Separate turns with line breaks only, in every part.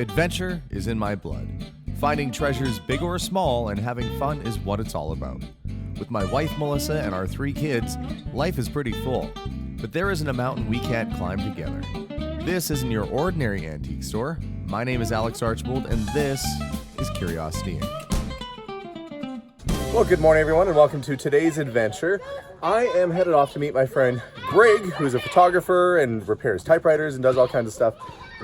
Adventure is in my blood. Finding treasures big or small and having fun is what it's all about. With my wife Melissa and our 3 kids, life is pretty full. But there isn't a mountain we can't climb together. This isn't your ordinary antique store. My name is Alex Archbold and this is Curiosity Inc.
Well, good morning everyone and welcome to today's adventure. I am headed off to meet my friend Greg, who's a photographer and repairs typewriters and does all kinds of stuff.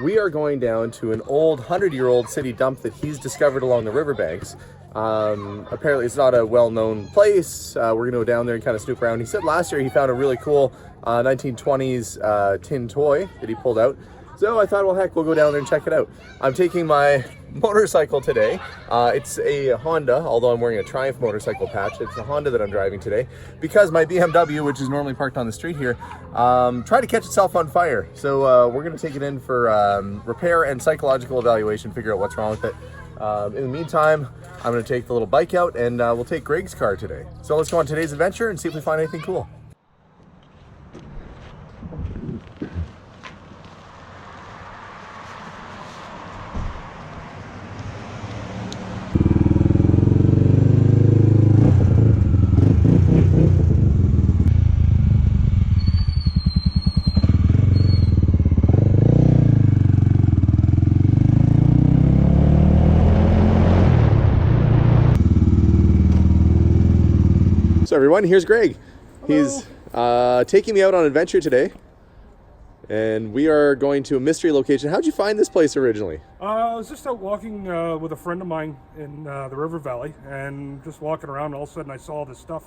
We are going down to an old 100-year-old city dump that he's discovered along the riverbanks. Apparently it's not a well-known place. We're gonna go down there and kind of snoop around. He said last year he found a really cool 1920s tin toy that he pulled out. So I thought, well, heck, we'll go down there and check it out. I'm taking my motorcycle today. It's a Honda, although I'm wearing a Triumph motorcycle patch. It's a Honda that I'm driving today because my BMW, which is normally parked on the street here, tried to catch itself on fire. So we're gonna take it in for repair and psychological evaluation, figure out what's wrong with it. In the meantime, I'm gonna take the little bike out and we'll take Greg's car today. So let's go on today's adventure and see if we find anything cool. So everyone, here's Greg. Hello. He's taking me out on an adventure today, and we are going to a mystery location. How'd you find this place originally?
I was just out walking with a friend of mine in the river valley, and just walking around, and all of a sudden I saw this stuff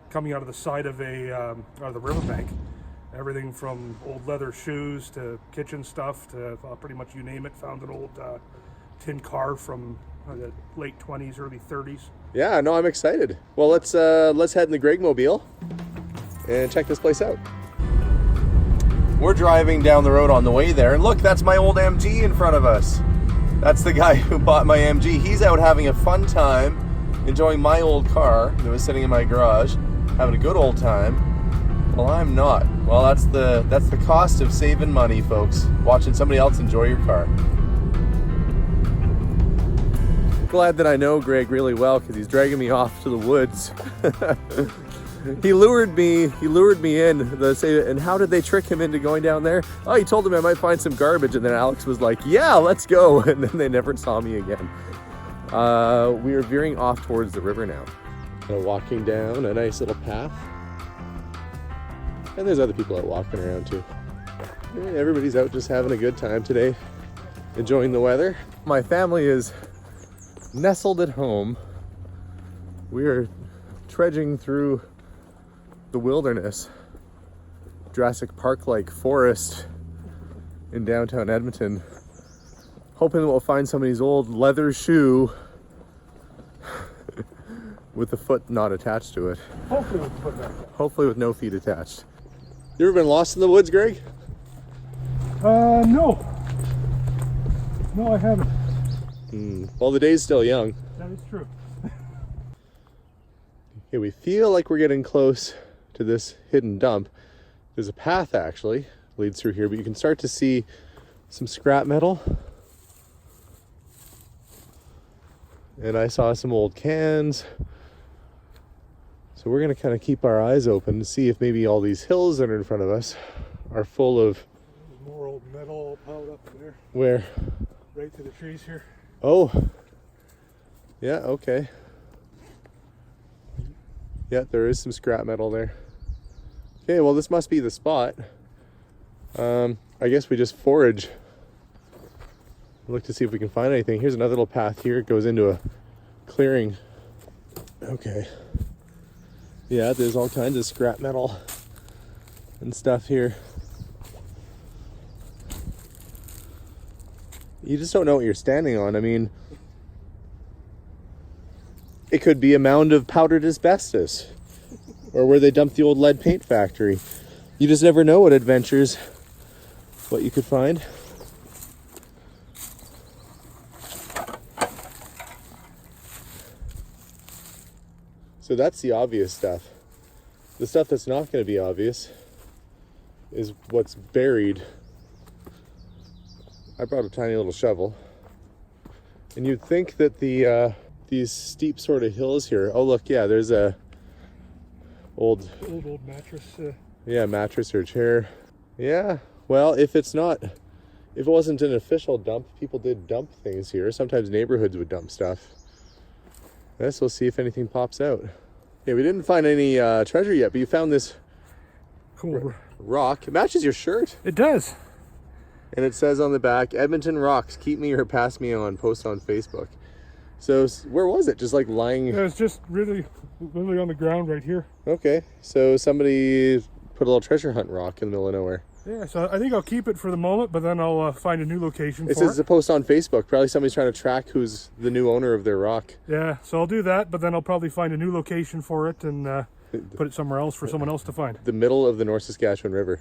coming out of the side of the riverbank. Everything from old leather shoes to kitchen stuff to pretty much you name it. Found an old tin car from the late 20s, early 30s.
Yeah, no, I'm excited. Well, let's head in the Greg Mobile and check this place out. We're driving down the road on the way there, and look, that's my old MG in front of us. That's the guy who bought my MG. He's out having a fun time, enjoying my old car that was sitting in my garage, having a good old time. Well, I'm not. Well, that's the cost of saving money, folks. Watching somebody else enjoy your car. Glad that I know Greg really well because he's dragging me off to the woods. He lured me in. And how did they trick him into going down there? Oh, he told him I might find some garbage, and then Alex was like, yeah, let's go. And then they never saw me again. We are veering off towards the river now. Walking down a nice little path. And there's other people out walking around too. Everybody's out just having a good time today, enjoying the weather. My family is nestled at home. We are trudging through the wilderness, Jurassic Park-like forest in downtown Edmonton, hoping that we'll find somebody's old leather shoe with the foot not attached to it.
Hopefully with the foot back.
Hopefully with no feet attached. You ever been lost in the woods, Greg?
No. No, I haven't.
Well, the day's still young.
That is true.
Okay, we feel like we're getting close to this hidden dump. There's a path actually leads through here, but you can start to see some scrap metal. And I saw some old cans. So we're gonna kind of keep our eyes open to see if maybe all these hills that are in front of us are full of...
There's more old metal piled up there.
Where?
Right to the trees here.
Oh, yeah, okay. Yeah, there is some scrap metal there. Okay, well, this must be the spot. I guess we just forage. Look to see if we can find anything. Here's another little path here. It goes into a clearing. Okay. Yeah, there's all kinds of scrap metal and stuff here. You just don't know what you're standing on. I mean, it could be a mound of powdered asbestos or where they dumped the old lead paint factory. You just never know what adventures, what you could find. So that's the obvious stuff. The stuff that's not going to be obvious is what's buried. I brought a tiny little shovel. And you'd think that the these steep sort of hills here. Oh look, yeah, there's a old
mattress.
Yeah, mattress or chair. Yeah. Well, if it wasn't an official dump, people did dump things here. Sometimes neighborhoods would dump stuff. Yes, we'll see if anything pops out. Yeah, we didn't find any treasure yet, but you found this
Cool.
rock. It matches your shirt.
It does.
And it says on the back, Edmonton rocks, keep me or pass me on, post on Facebook. So where was it? Just like lying?
Yeah, it's just really on the ground right here.
Okay, so somebody put a little treasure hunt rock in the middle of nowhere.
Yeah, so I think I'll keep it for the moment, but then I'll find a new location
It
for
says to post on Facebook. Probably somebody's trying to track who's the new owner of their rock.
Yeah, so I'll do that, but then I'll probably find a new location for it and put it somewhere else for someone else to find.
The middle of the North Saskatchewan River.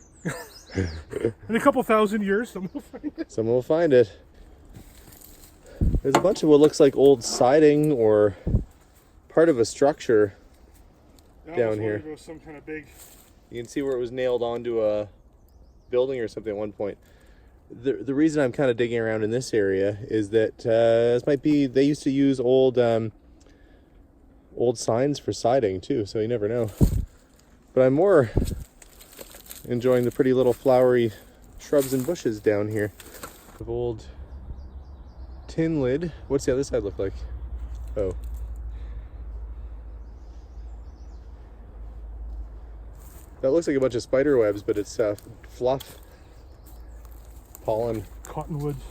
In a couple thousand years, someone will find it.
Someone will find it. There's a bunch of what looks like old siding or part of a structure down here.
It was some kind of big...
You can see where it was nailed onto a building or something at one point. The reason I'm kind of digging around in this area is that this might be, they used to use old signs for siding too, so you never know. But I'm more enjoying the pretty little flowery shrubs and bushes down here. Of old tin lid. What's the other side look like? Oh. That looks like a bunch of spider webs, but it's fluff. Pollen.
Cottonwoods.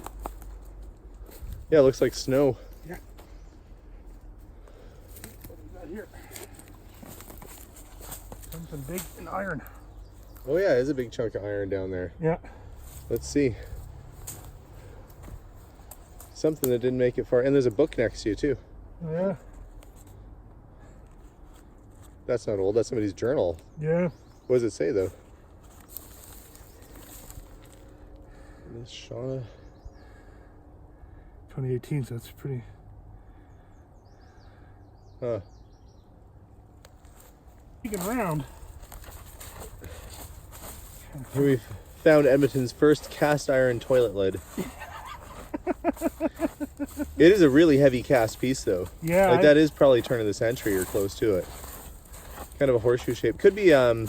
Yeah, it looks like snow.
Yeah. What do we got here? Something big and iron.
Oh yeah, there's a big chunk of iron down there.
Yeah.
Let's see. Something that didn't make it far. And there's a book next to you too.
Yeah.
That's not old, that's somebody's journal.
Yeah.
What does it say though? Miss Shauna.
2018, so that's pretty...
Huh.
Peeking around.
Here we've found Edmonton's first cast iron toilet lid. It is a really heavy cast piece though.
Yeah.
Like that is probably turn of the century or close to it. Kind of a horseshoe shape. Could be off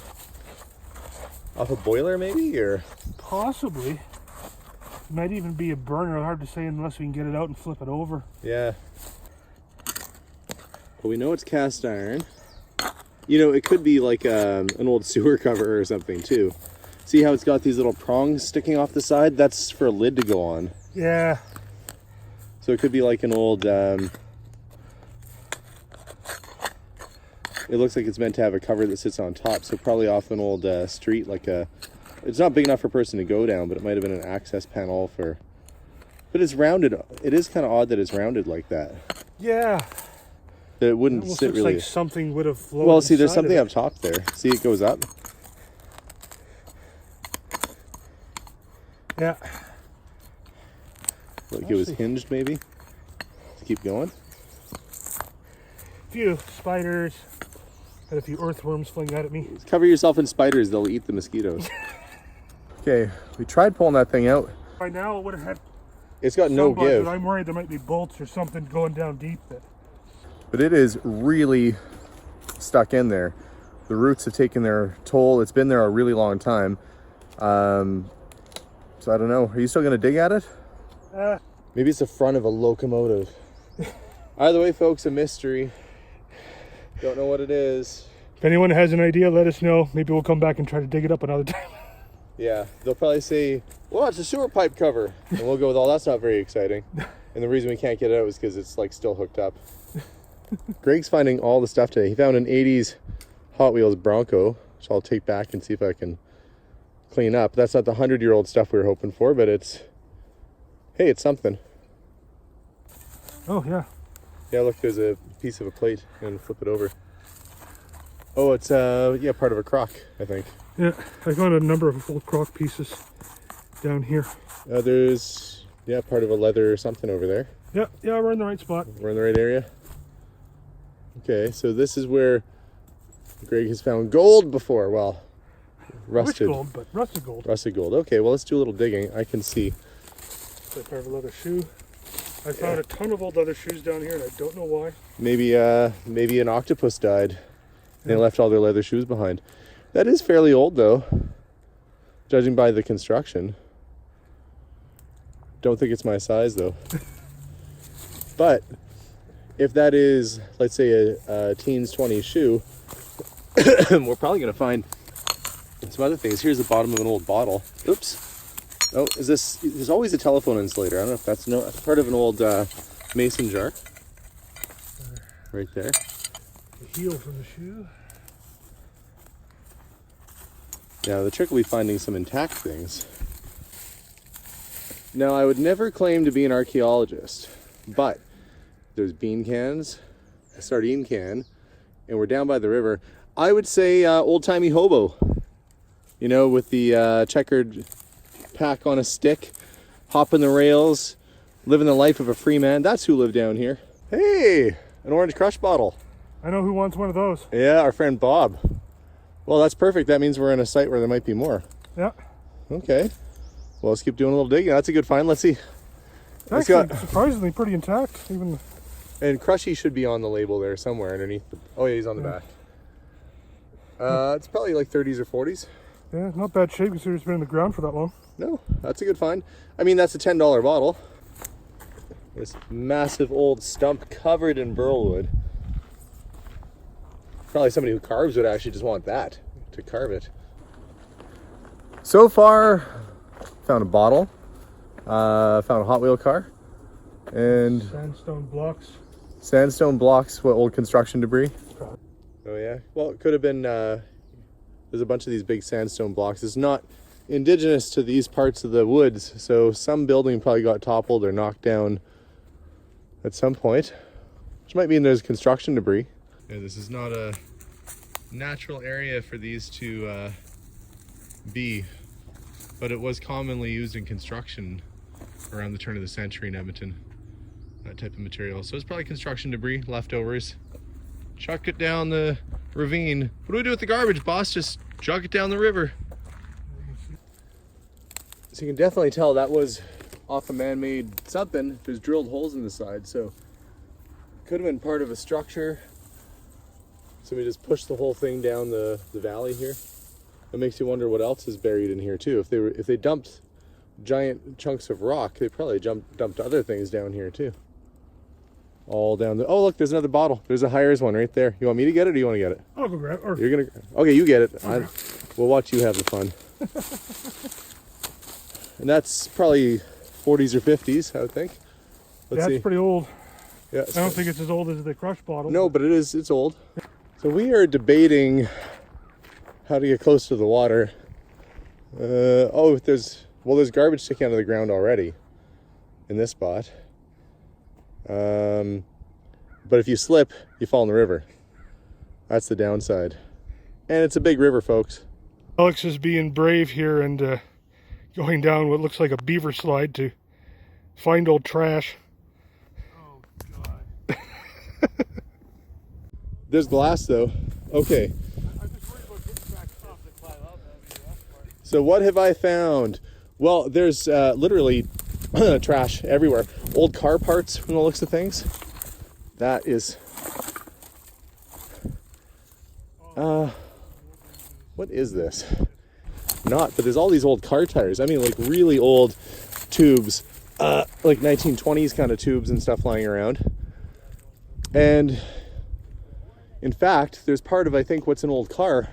a boiler maybe, or
Possibly. Might even be a burner. Hard to say unless we can get it out and flip it over.
yeah. But we know it's cast iron. You know, it could be like an old sewer cover or something too. See how it's got these little prongs sticking off the side? That's for a lid to go on.
Yeah.
So it could be like an old, it looks like it's meant to have a cover that sits on top. So probably off an old street, like it's not big enough for a person to go down, but it might have been an access panel for, but it's rounded. It is kind of odd that it's rounded like that.
Yeah.
That it wouldn't
Almost
sit
looks
really.
like something would have floated.
Well, see, there's
inside of
something
it.
up top there. See, it goes up.
Yeah.
Like it was hinged, maybe. Let's keep going.
Few spiders. Had a few earthworms fling out at me.
Cover yourself in spiders; they'll eat the mosquitoes. Okay, we tried pulling that thing out.
By now it would have had
It's got no
some bugs,
give.
but I'm worried there might be bolts or something going down deep.
But it is really stuck in there. The roots have taken their toll. It's been there a really long time. So I don't know. Are you still gonna dig at it? Maybe it's the front of a locomotive. Either way, folks, a mystery. Don't know what it is.
If anyone has an idea, let us know. Maybe we'll come back and try to dig it up another time.
Yeah, they'll probably say, well, it's a sewer pipe cover. And we'll go with, oh, that's not very exciting. And the reason we can't get it out is because it's like still hooked up. Greg's finding all the stuff today. He found an 80s Hot Wheels Bronco, which I'll take back and see if I can clean up. That's not the 100-year-old stuff we were hoping for, but it's, hey, it's something.
Oh, yeah.
Yeah, look, there's a piece of a plate and flip it over. Oh, it's, yeah, part of a crock, I think.
Yeah, I found a number of old crock pieces down here.
There's, yeah, part of a leather or something over there.
Yeah, we're in the right spot.
We're in the right area. Okay, so this is where Greg has found gold before. Well, rusted.
Which gold, but rusted gold.
Rusted gold. Okay, well, let's do a little digging. I can see.
So part of a leather shoe. I found a ton of old leather shoes down here, and I don't know why.
Maybe an octopus died. They left all their leather shoes behind. That is fairly old, though, judging by the construction. Don't think it's my size, though. But if that is, let's say, a teens 20s shoe, we're probably going to find some other things. Here's the bottom of an old bottle. Oops. Oh, is this? There's always a telephone insulator. I don't know if that's that's part of an old mason jar. Right there.
The heel from the shoe.
Now the trick will be finding some intact things. Now I would never claim to be an archaeologist, but there's bean cans, a sardine can, and we're down by the river. I would say old-timey hobo. You know, with the checkered pack on a stick, hopping the rails, living the life of a free man. That's who lived down here. Hey, an orange Krush bottle.
I know who wants one of those.
Yeah, our friend Bob. Well, that's perfect. That means we're in a site where there might be more.
Yeah.
Okay. Well, let's keep doing a little digging. That's a good find. Let's see.
It's actually surprisingly pretty intact. Even.
And Krushy should be on the label there somewhere underneath. Oh yeah, he's on the back. It's probably like 30s or 40s.
Yeah, not bad shape considering it's been in the ground for that long.
No, that's a good find. I mean, that's a $10 bottle. This massive old stump covered in burlwood. Probably somebody who carves would actually just want that to carve it. So far, found a bottle, found a Hot Wheel car, and
Sandstone blocks.
Sandstone blocks, what, old construction debris? Oh yeah, well it could have been, there's a bunch of these big sandstone blocks. It's not indigenous to these parts of the woods, so some building probably got toppled or knocked down at some point, which might mean there's construction debris. Yeah, this is not a natural area for these to be, but it was commonly used in construction around the turn of the century in Edmonton, that type of material. So it's probably construction debris, leftovers. Chuck it down the ravine. What do we do with the garbage, boss? Just chuck it down the river. So you can definitely tell that was off a man-made something. There's drilled holes in the side, so could have been part of a structure. So we just pushed the whole thing down the valley here. It makes you wonder what else is buried in here too. If they dumped giant chunks of rock, they probably dumped other things down here too. All down the. Oh look, there's another bottle. There's a Hires one right there. You want me to get it, or do you want to get it?
I'll go grab it. Or...
You're gonna. Okay, you get it. We'll watch you have the fun. And that's probably 40s or 50s, I would think. Let's see.
That's pretty old.
Yeah.
I don't think it's as old as the Krush bottle.
No, but it is. It's old. So we are debating how to get close to the water. There's garbage sticking out of the ground already in this spot. But if you slip, you fall in the river. That's the downside. And it's a big river, folks.
Alex is being brave here and going down what looks like a beaver slide to find old trash.
Oh, God.
There's glass, though. Okay.
I'm just worried about getting back up and climb out.
So what have I found? Well, there's literally trash everywhere. Old car parts from the looks of things. That is... what is this? But there's all these old car tires. I mean, like really old tubes, like 1920s kind of tubes and stuff lying around. And in fact, there's part of, I think, what's an old car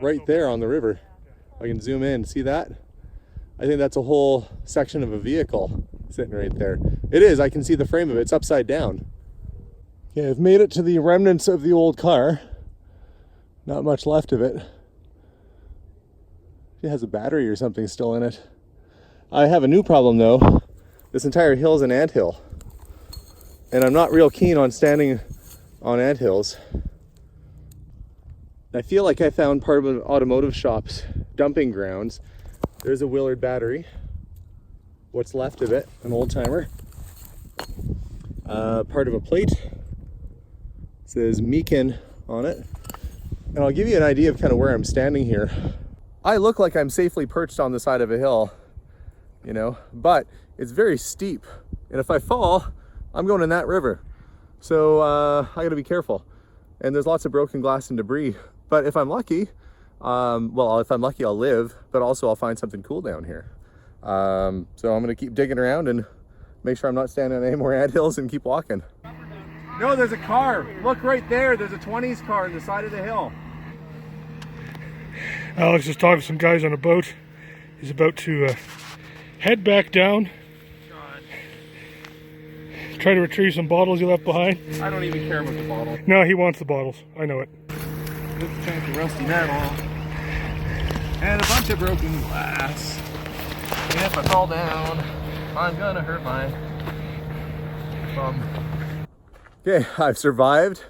right there on the river. I can zoom in, see that? I think that's a whole section of a vehicle sitting right there. It is, I can see the frame of it. It's upside down. Okay, I've made it to the remnants of the old car. Not much left of it. It has a battery or something still in it. I have a new problem though. This entire hill is an anthill. And I'm not real keen on standing on anthills. I feel like I found part of an automotive shop's dumping grounds. There's a Willard battery. What's left of it, an old timer. Part of a plate. It says Meakin on it. And I'll give you an idea of kind of where I'm standing here. I look like I'm safely perched on the side of a hill, you know, but it's very steep. And if I fall, I'm going in that river. So I gotta be careful. And there's lots of broken glass and debris. But if I'm lucky, well, if I'm lucky, I'll live, but also I'll find something cool down here. So I'm gonna keep digging around and make sure I'm not standing on any more anthills and keep walking. No, there's a car. Look right there. There's a 20s car on the side of the hill.
Alex is talking to some guys on a boat. He's about to head back down. Try to retrieve some bottles he left behind.
I don't even care about the bottle.
No, he wants the bottles. I know it.
This chunk of rusty metal. And a bunch of broken glass. And if I fall down, I'm gonna hurt my thumb. Okay, I've survived.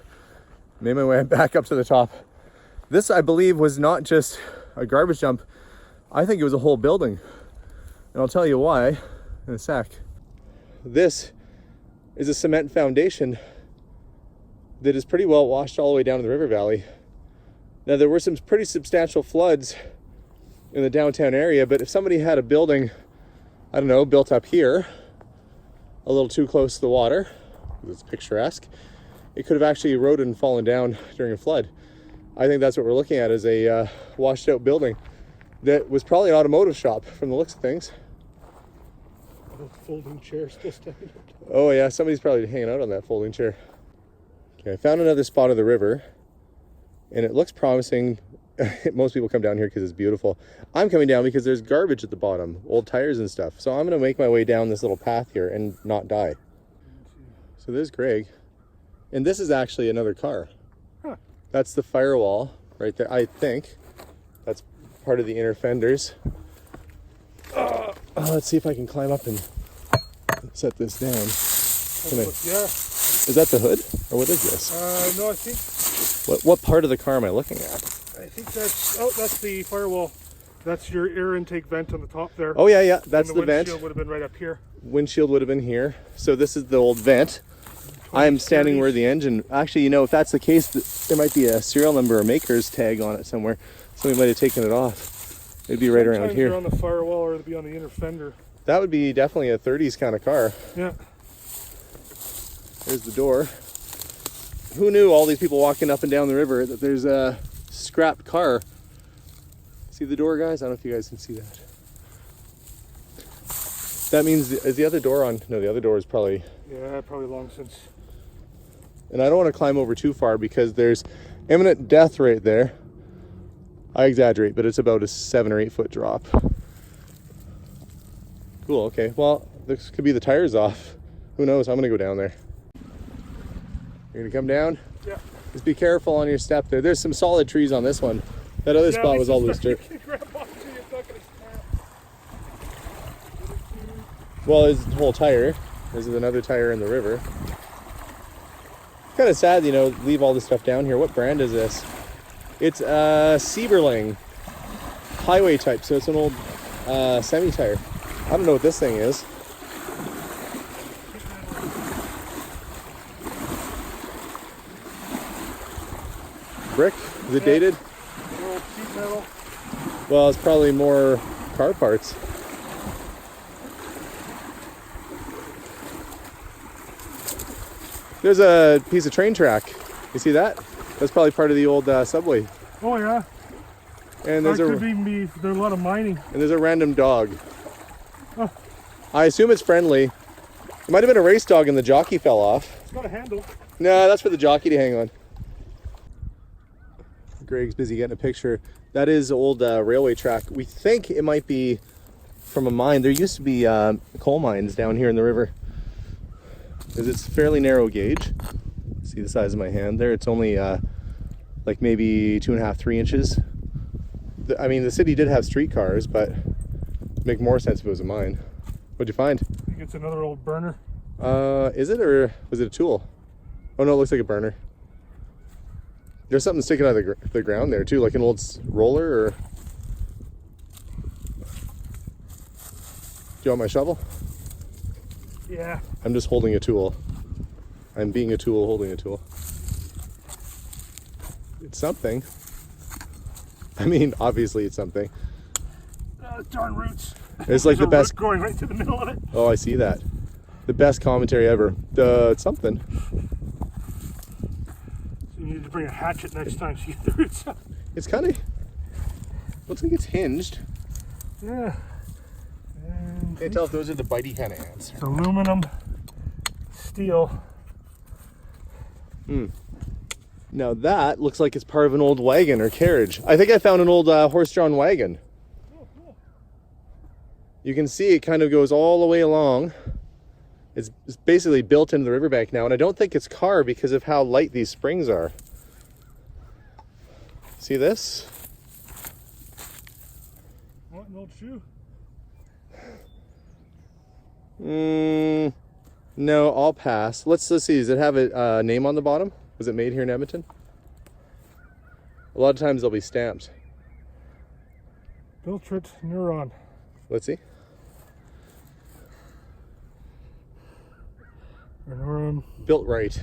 Made my way back up to the top. This, I believe, was not just a garbage dump. I think it was a whole building. And I'll tell you why in a sec. This is a cement foundation that is pretty well washed all the way down to the river valley. Now, there were some pretty substantial floods in the downtown area, but if somebody had a building, I don't know, built up here, a little too close to the water, it's picturesque, it could have actually eroded and fallen down during a flood. I think that's what we're looking at, is a washed out building that was probably an automotive shop from the looks of things.
Folding chair still standing.
Oh yeah, somebody's probably hanging out on that folding chair. Okay, I found another spot of the river, and it looks promising. Most people come down here because it's beautiful. I'm coming down because there's garbage at the bottom, old tires and stuff. So I'm gonna make my way down this little path here and not die. So there's Greg, and this is actually another car.
Huh.
That's the firewall right there, I think. That's part of the inner fenders. Let's see if I can climb up and set this down.
Yeah.
Is that the hood, or what is this?
No, I think.
What part of the car am I looking at?
I think that's the firewall. That's your air intake vent on the top there.
Oh yeah, that's
and
the vent.
Windshield would have been right up here.
Windshield would have been here. So this is the old vent. I am standing where the engine. Actually, you know, if that's the case, there might be a serial number or maker's tag on it somewhere. Somebody might have taken it off. It'd be right around here.
Sometimes they're on the firewall, or it'd be on the inner fender.
That would be definitely a 30s kind of car.
Yeah.
There's the door. Who knew, all these people walking up and down the river, that there's a scrapped car. See the door, guys? I don't know if you guys can see that. That means, is the other door on? No, the other door is probably...
Yeah, probably long since.
And I don't want to climb over too far because there's imminent death right there. I exaggerate, but it's about a 7 or 8 foot drop. Cool, okay. Well, this could be the tires off. Who knows? I'm gonna go down there. You're gonna come down?
Yeah.
Just be careful on your step there. There's some solid trees on this one. That other spot was all loose dirt. Well, there's the whole tire. This is another tire in the river. Kind of sad, you know, leave all this stuff down here. What brand is this? It's a Sieberling highway type, so it's an old semi-tire. I don't know what this thing is. Brick? Is it dated?
Old sheet metal.
Well, it's probably more car parts. There's a piece of train track. You see that? That's probably part of the old subway.
Oh yeah.
And
There's
there's
a lot of mining.
And there's a random dog.
Oh.
I assume it's friendly. It might have been a race dog and the jockey fell off.
It's got a handle.
No, that's for the jockey to hang on. Greg's busy getting a picture. That is old railway track. We think it might be from a mine. There used to be coal mines down here in the river. Because it's fairly narrow gauge. See the size of my hand there? It's only like maybe 2.5, 3 inches. I mean, the city did have streetcars, but it'd make more sense if it was a mine. What'd you find?
I think it's another old burner.
Is it, or was it a tool? Oh no, it looks like a burner. There's something sticking out of the ground there too, like an old roller, or... Do you want my shovel?
Yeah.
I'm just holding a tool. I'm being a tool holding a tool. It's something. I mean, obviously it's something.
Darn roots.
It's like
There's
the
a
best.
root growing right through the middle of it.
Oh, I see that. The best commentary ever. It's something.
So you need to bring a hatchet next time so you get the roots out.
It's kind of looks like it's hinged.
Yeah. And
Can't tell if those are the bitey kind of ants.
it's aluminum, steel.
Now that looks like it's part of an old wagon or carriage. I think I found an old horse-drawn wagon. You can see it kind of goes all the way along. It's basically built into the riverbank now, and I don't think it's car because of how light these springs are. See this?
What, an old shoe?
No, I'll pass. Let's see. Does it have a name on the bottom? Was it made here in Edmonton? A lot of times they'll be stamped.
Filtrate neuron.
Let's see.
Or neuron.
Built right.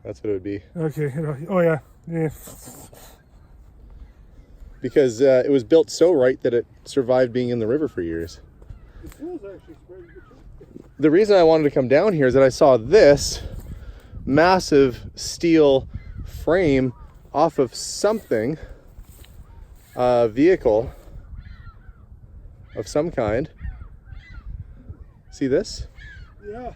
That's what it would be.
Okay. Oh yeah. Yeah.
Because it was built so right that it survived being in the river for years.
The tool's actually very good too.
The reason I wanted to come down here is that I saw this massive steel frame off of something, a vehicle of some kind. See this?
Yeah.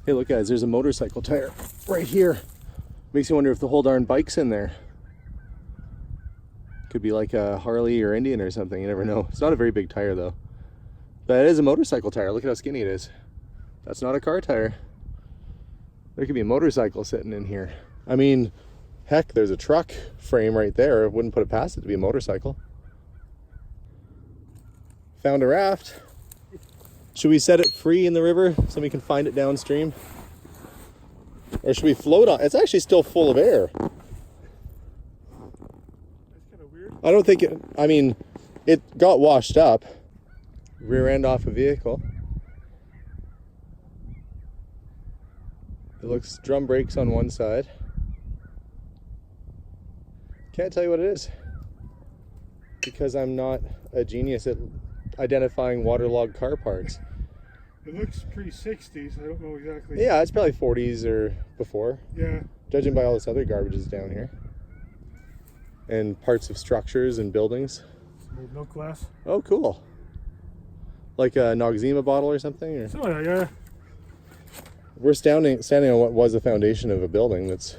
Hey, look, guys, there's a motorcycle tire right here. Makes you wonder if the whole darn bike's in there. Could be like a Harley or Indian or something, you never know. It's not a very big tire though. But it is a motorcycle tire. Look at how skinny it is. That's not a car tire. There could be a motorcycle sitting in here. I mean, heck, there's a truck frame right there. I wouldn't put it past it to be a motorcycle. Found a raft. Should we set it free in the river so we can find it downstream? Or should we float on? It's actually still full of air.
That's kind of weird.
I don't think it, I mean, it got washed up. Rear end off a vehicle. It looks drum brakes on one side. Can't tell you what it is. Because I'm not a genius at identifying waterlogged car parts.
It looks pretty 60s. I don't know exactly.
Yeah, it's probably 40s or before.
Yeah.
Judging by all this other garbage is down here. And parts of structures and buildings.
Some old milk glass.
Oh, cool. Like a Noxzema bottle or something? Or?
So yeah.
We're standing on what was the foundation of a building that's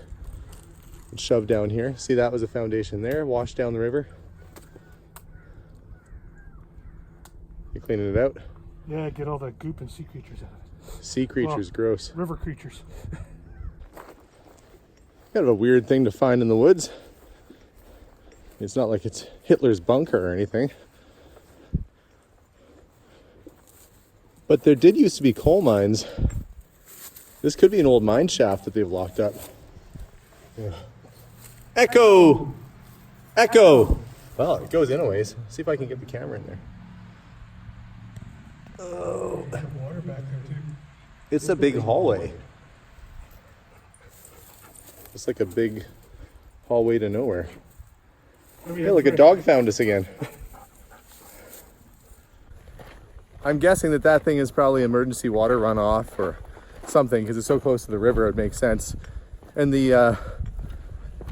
shoved down here. See, that was a foundation there, washed down the river. You cleaning it out?
Yeah, get all the goop and sea creatures out of it.
Sea creatures, gross.
River creatures.
Kind of a weird thing to find in the woods. It's not like it's Hitler's bunker or anything. But there did used to be coal mines. This could be an old mine shaft that they've locked up. Yeah. Echo! Echo! Well, it goes in a ways. See if I can get the camera in there. Oh.
Water back there too.
It's a big hallway. It's like a big hallway to nowhere. Hey, look, a dog found us again. I'm guessing that thing is probably emergency water runoff or something because it's so close to the river. It makes sense. And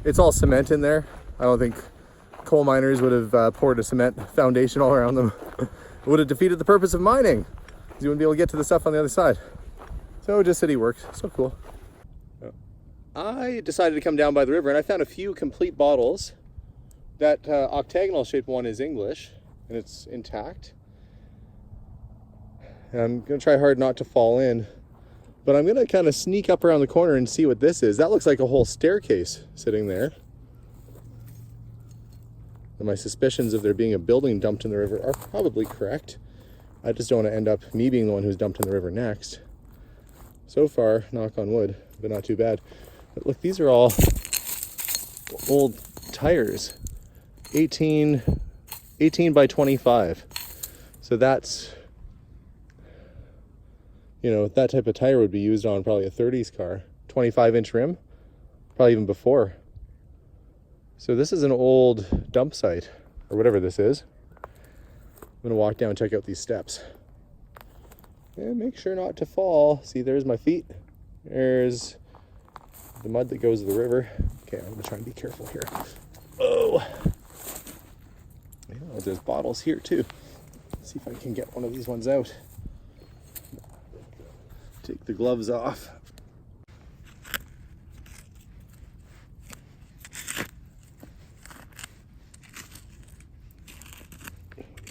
it's all cement in there. I don't think coal miners would have poured a cement foundation all around them. It would have defeated the purpose of mining because you wouldn't be able to get to the stuff on the other side. So just city works. So cool. I decided to come down by the river and I found a few complete bottles. That octagonal shaped one is English and it's intact. And I'm going to try hard not to fall in. But I'm going to kind of sneak up around the corner and see what this is. That looks like a whole staircase sitting there. And my suspicions of there being a building dumped in the river are probably correct. I just don't want to end up me being the one who's dumped in the river next. So far, knock on wood, but not too bad. But look, these are all old tires. 18 by 25. So that's, you know, that type of tire would be used on probably a 30s car. 25-inch rim, probably even before. So this is an old dump site, or whatever this is. I'm gonna walk down and check out these steps. And make sure not to fall. See, there's my feet. There's the mud that goes to the river. Okay, I'm gonna try and be careful here. Oh! Yeah, there's bottles here too. Let's see if I can get one of these ones out. Take the gloves off.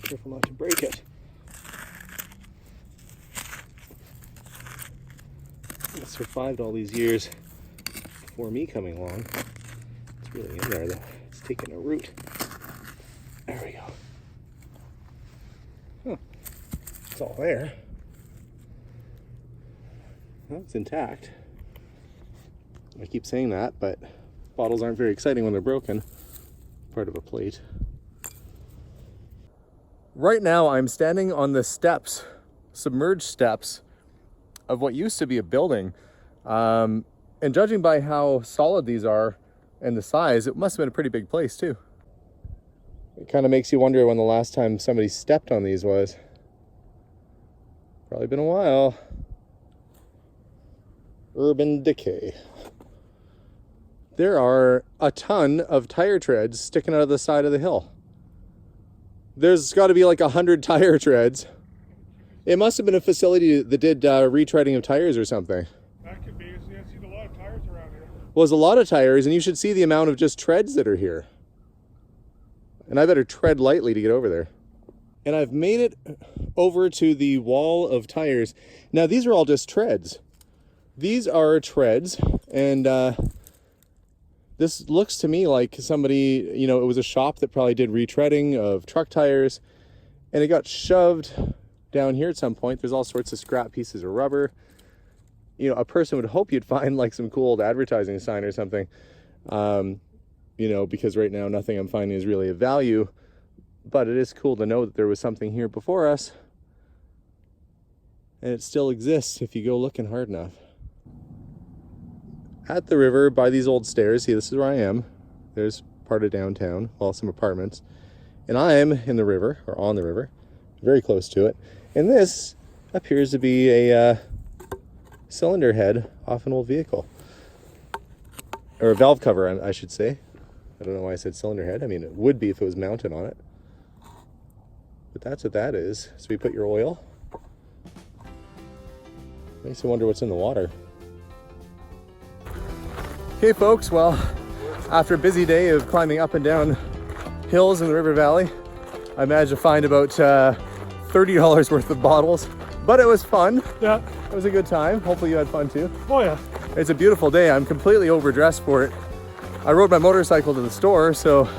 Careful not to break it. It survived all these years before me coming along. It's really in there though. It's taking a root. There we go. Huh. It's all there. Well, it's intact. I keep saying that, but bottles aren't very exciting when they're broken. Part of a plate. Right now I'm standing on the steps, submerged steps of what used to be a building. And judging by how solid these are and the size, it must have been a pretty big place too. It kind of makes you wonder when the last time somebody stepped on these was. Probably been a while. Urban decay. There are a ton of tire treads sticking out of the side of the hill. There's got to be like 100 tire treads. It must have been a facility that did retreading of tires or something.
That could be. See, I've seen a lot of tires around here.
Well, there's a lot of tires, and you should see the amount of just treads that are here. And I better tread lightly to get over there. And I've made it over to the wall of tires. Now, these are all just treads. These are treads, and this looks to me like somebody, you know, it was a shop that probably did retreading of truck tires, and it got shoved down here at some point. There's all sorts of scrap pieces of rubber. You know, a person would hope you'd find like some cool old advertising sign or something, you know, because right now nothing I'm finding is really of value, but it is cool to know that there was something here before us, and it still exists if you go looking hard enough. At the river by these old stairs, see, this is where I am. There's part of downtown, well, some apartments. And I am in the river, or on the river, very close to it. And this appears to be a cylinder head off an old vehicle. Or a valve cover, I should say. I don't know why I said cylinder head. I mean, it would be if it was mounted on it. But that's what that is. So you put your oil. Makes you wonder what's in the water. Okay folks, well, after a busy day of climbing up and down hills in the river valley, I managed to find about $30 worth of bottles, but it was fun.
Yeah.
It was a good time. Hopefully you had fun too.
Oh yeah.
It's a beautiful day. I'm completely overdressed for it. I rode my motorcycle to the store, so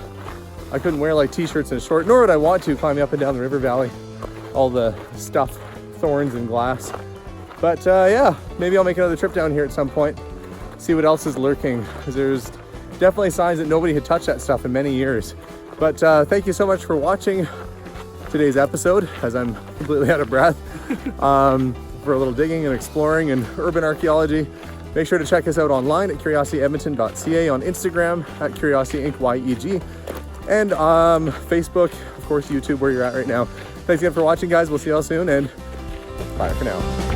I couldn't wear like t-shirts and a short, nor would I want to climbing up and down the river valley. All the stuff, thorns and glass. But yeah, maybe I'll make another trip down here at some point. See what else is lurking, because there's definitely signs that nobody had touched that stuff in many years. But thank you so much for watching today's episode, as I'm completely out of breath, for a little digging and exploring and urban archaeology. Make sure to check us out online at curiosityedmonton.ca, on Instagram at curiosityincYEG, and Facebook, of course, YouTube, where you're at right now. Thanks again for watching, guys. We'll see you all soon, and bye for now.